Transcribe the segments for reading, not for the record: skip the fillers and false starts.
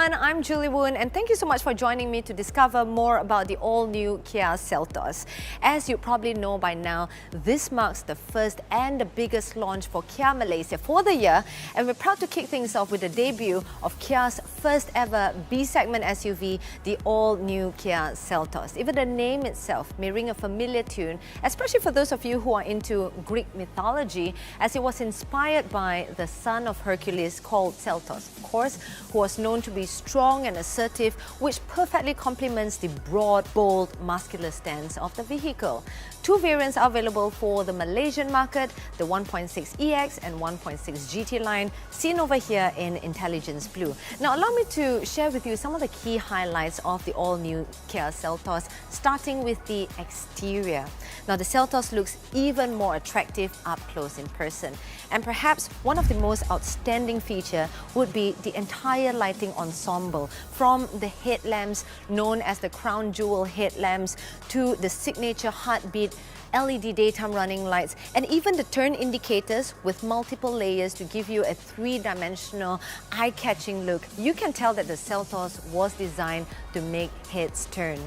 everyone, I'm Julie Woon and thank you so much for joining me to discover more about the all-new Kia Seltos. As you probably know by now, this marks the first and the biggest launch for Kia Malaysia for the year, and we're proud to kick things off with the debut of Kia's first ever B-segment SUV, the all-new Kia Seltos. Even the name itself may ring a familiar tune, especially for those of you who are into Greek mythology, as it was inspired by the son of Hercules called Seltos, of course, who was known to be strong and assertive, which perfectly complements the broad, bold, muscular stance of the vehicle. Two variants are available for the Malaysian market, the 1.6 EX and 1.6 GT line, seen over here in Intelligence Blue. Now allow me to share with you some of the key highlights of the all-new Kia Seltos, starting with the exterior. Now the Seltos looks even more attractive up close in person. And perhaps one of the most outstanding feature would be the entire lighting ensemble, from the headlamps known as the crown jewel headlamps to the signature heartbeat LED daytime running lights, and even the turn indicators with multiple layers to give you a three-dimensional, eye-catching look. You can tell that the Seltos was designed to make heads turn.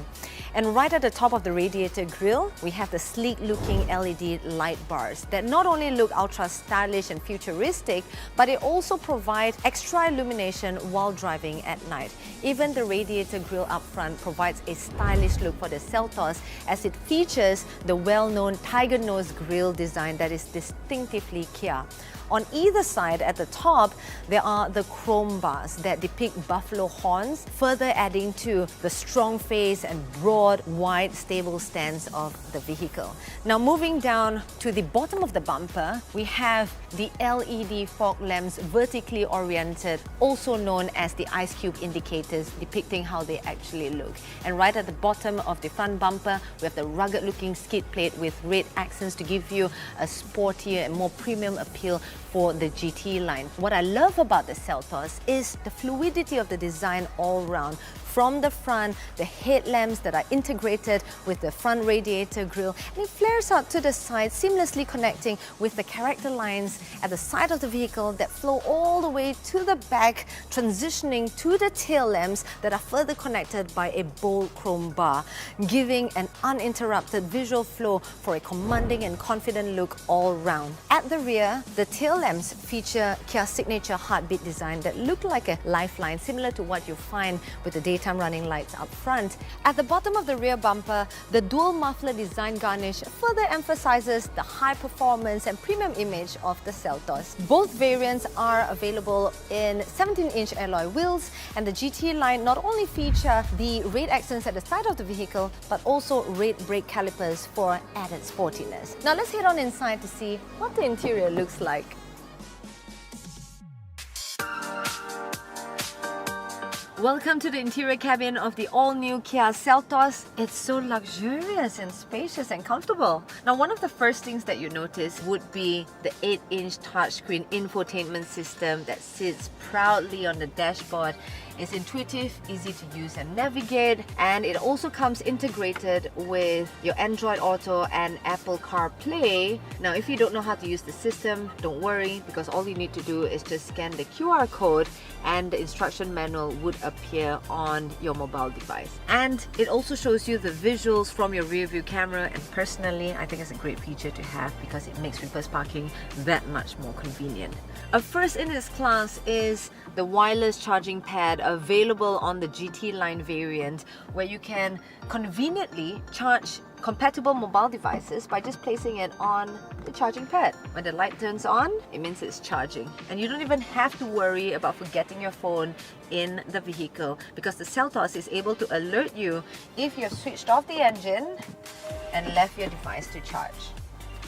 And right at the top of the radiator grille, we have the sleek-looking LED light bars that not only look ultra-stylish and futuristic, but it also provides extra illumination while driving at night. Even the radiator grille up front provides a stylish look for the Seltos, as it features the well-known tiger nose grille design that is distinctively Kia. On either side at the top, there are the chrome bars that depict buffalo horns, further adding to the strong face and broad, wide, stable stance of the vehicle. Now moving down to the bottom of the bumper, we have the LED fog lamps vertically oriented, also known as the ice cube indicators, depicting how they actually look. And right at the bottom of the front bumper, we have the rugged looking skid plate with red accents to give you a sportier and more premium appeal for the GT line. What I love about the Seltos is the fluidity of the design all round. From the front, the headlamps that are integrated with the front radiator grille, and it flares out to the side, seamlessly connecting with the character lines at the side of the vehicle that flow all the way to the back, transitioning to the tail lamps that are further connected by a bold chrome bar, giving an uninterrupted visual flow for a commanding and confident look all round. At the rear, the tail lamps feature Kia's signature heartbeat design that look like a lifeline, similar to what you find with the daytime running lights up front. At the bottom of the rear bumper, the dual muffler design garnish further emphasizes the high performance and premium image of the Seltos. Both variants are available in 17-inch alloy wheels, and the GT line not only feature the red accents at the side of the vehicle, but also red brake calipers for added sportiness. Now let's head on inside to see what the interior looks like. Welcome to the interior cabin of the all-new Kia Seltos. It's so luxurious and spacious and comfortable. Now, one of the first things that you notice would be the 8-inch touchscreen infotainment system that sits proudly on the dashboard. It's intuitive, easy to use and navigate, and it also comes integrated with your Android Auto and Apple CarPlay. Now, if you don't know how to use the system, don't worry, because all you need to do is just scan the QR code and the instruction manual would appear on your mobile device. And it also shows you the visuals from your rear view camera, and personally, I think it's a great feature to have because it makes reverse parking that much more convenient. A first in its class is the wireless charging pad available on the GT line variant, where you can conveniently charge compatible mobile devices by just placing it on the charging pad. When the light turns on, it means it's charging. And you don't even have to worry about forgetting your phone in the vehicle, because the Seltos is able to alert you if you've switched off the engine and left your device to charge.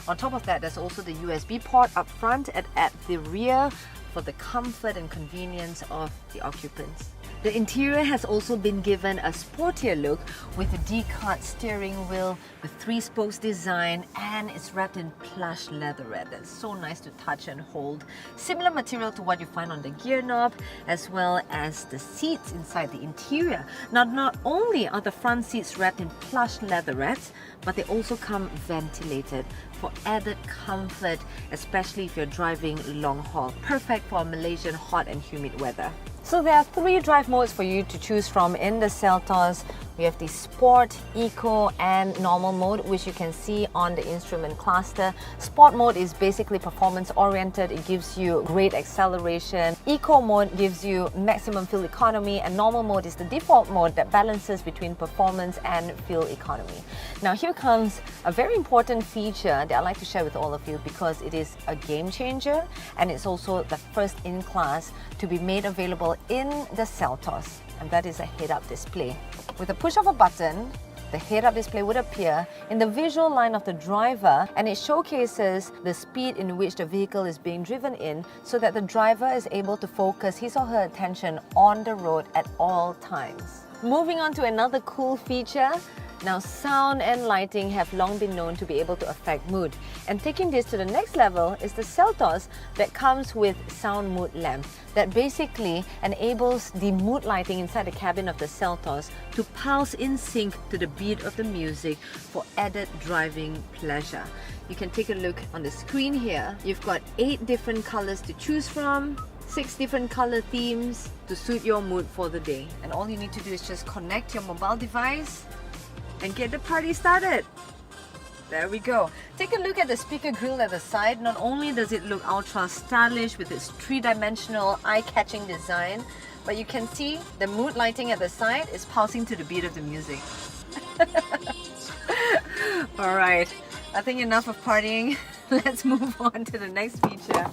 On top of that, there's also the USB port up front and at the rear for the comfort and convenience of the occupants. The interior has also been given a sportier look with a D-cart steering wheel with 3 spokes design, and it's wrapped in plush leatherette that's so nice to touch and hold. Similar material to what you find on the gear knob, as well as the seats inside the interior. Now, not only are the front seats wrapped in plush leatherette, but they also come ventilated for added comfort, especially if you're driving long haul. Perfect for Malaysian hot and humid weather. So there are 3 drive modes for you to choose from in the Seltos. We have the Sport, Eco and Normal mode, which you can see on the instrument cluster. Sport mode is basically performance oriented. It gives you great acceleration. Eco mode gives you maximum fuel economy, and Normal mode is the default mode that balances between performance and fuel economy. Now here comes a very important feature that I'd like to share with all of you, because it is a game changer and it's also the first in class to be made available in the Seltos, and that is a head-up display. With a push of a button, the head-up display would appear in the visual line of the driver, and it showcases the speed in which the vehicle is being driven in, so that the driver is able to focus his or her attention on the road at all times. Moving on to another cool feature. Now, sound and lighting have long been known to be able to affect mood, and taking this to the next level is the Seltos that comes with sound mood lamp that basically enables the mood lighting inside the cabin of the Seltos to pulse in sync to the beat of the music for added driving pleasure. You can take a look on the screen here. You've got 8 different colors to choose from, 6 different color themes to suit your mood for the day. And all you need to do is just connect your mobile device and get the party started. There we go. Take a look at the speaker grille at the side. Not only does it look ultra stylish with its 3-dimensional eye-catching design, but you can see the mood lighting at the side is pulsing to the beat of the music. Alright, I think enough of partying. Let's move on to the next feature.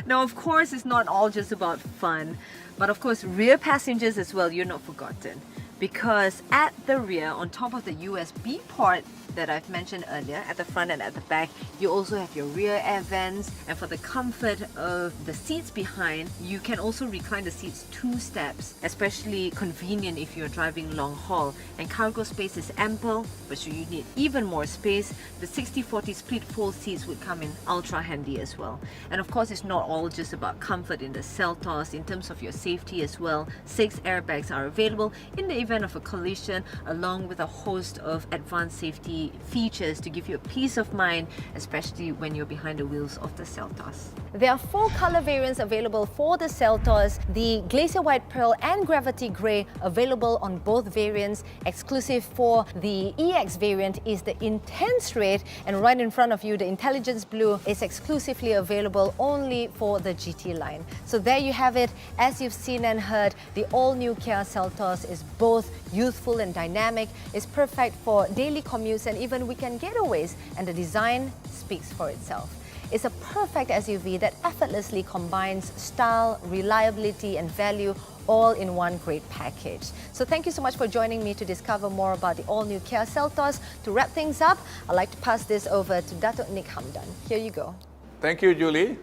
Now, of course, it's not all just about fun, but of course, rear passengers as well, you're not forgotten. Because at the rear, on top of the USB port that I've mentioned earlier, at the front and at the back, you also have your rear air vents, and for the comfort of the seats behind, you can also recline the seats 2 steps, especially convenient if you're driving long haul. And cargo space is ample, but should you need even more space, the 60/40 split fold seats would come in ultra handy as well. And of course, it's not all just about comfort in the Seltos. In terms of your safety as well, 6 airbags are available in the event of a collision, along with a host of advanced safety features to give you a peace of mind, especially when you're behind the wheels of the Seltos. There are 4 color variants available for the Seltos. The Glacier White Pearl and Gravity Grey available on both variants. Exclusive for the EX variant is the Intense Red, and right in front of you, the Intelligence Blue is exclusively available only for the GT line. So there you have it. As you've seen and heard, the all-new Kia Seltos is both youthful and dynamic. It's perfect for daily commutes and even weekend getaways, and the design speaks for itself. It's a perfect SUV that effortlessly combines style, reliability and value all in one great package. So thank you so much for joining me to discover more about the all-new Kia Seltos. To wrap things up, I'd like to pass this over to Datuk Nick Hamdan. Here you go. Thank you, Julie.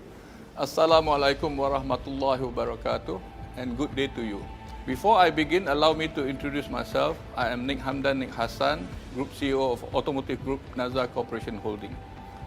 Assalamualaikum warahmatullahi wabarakatuh, and good day to you. Before I begin, allow me to introduce myself. I am Nick Hamdan Nick Hassan, Group CEO of Automotive Group Nazar Corporation Holding.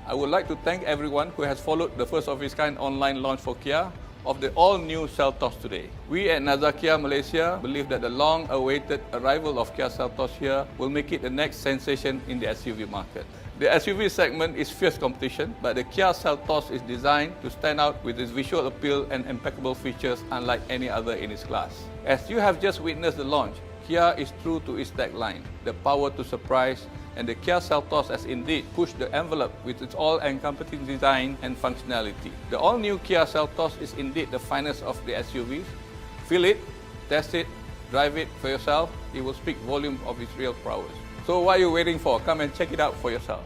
I would like to thank everyone who has followed the first of its kind online launch for Kia of the all-new Seltos today. We at Nazar Kia Malaysia believe that the long-awaited arrival of Kia Seltos here will make it the next sensation in the SUV market. The SUV segment is fierce competition, but the Kia Seltos is designed to stand out with its visual appeal and impeccable features unlike any other in its class. As you have just witnessed the launch, Kia is true to its tagline, the power to surprise, and the Kia Seltos has indeed pushed the envelope with its all-encompassing design and functionality. The all-new Kia Seltos is indeed the finest of the SUVs. Feel it, test it, drive it for yourself. It will speak volume of its real prowess. So what are you waiting for? Come and check it out for yourself.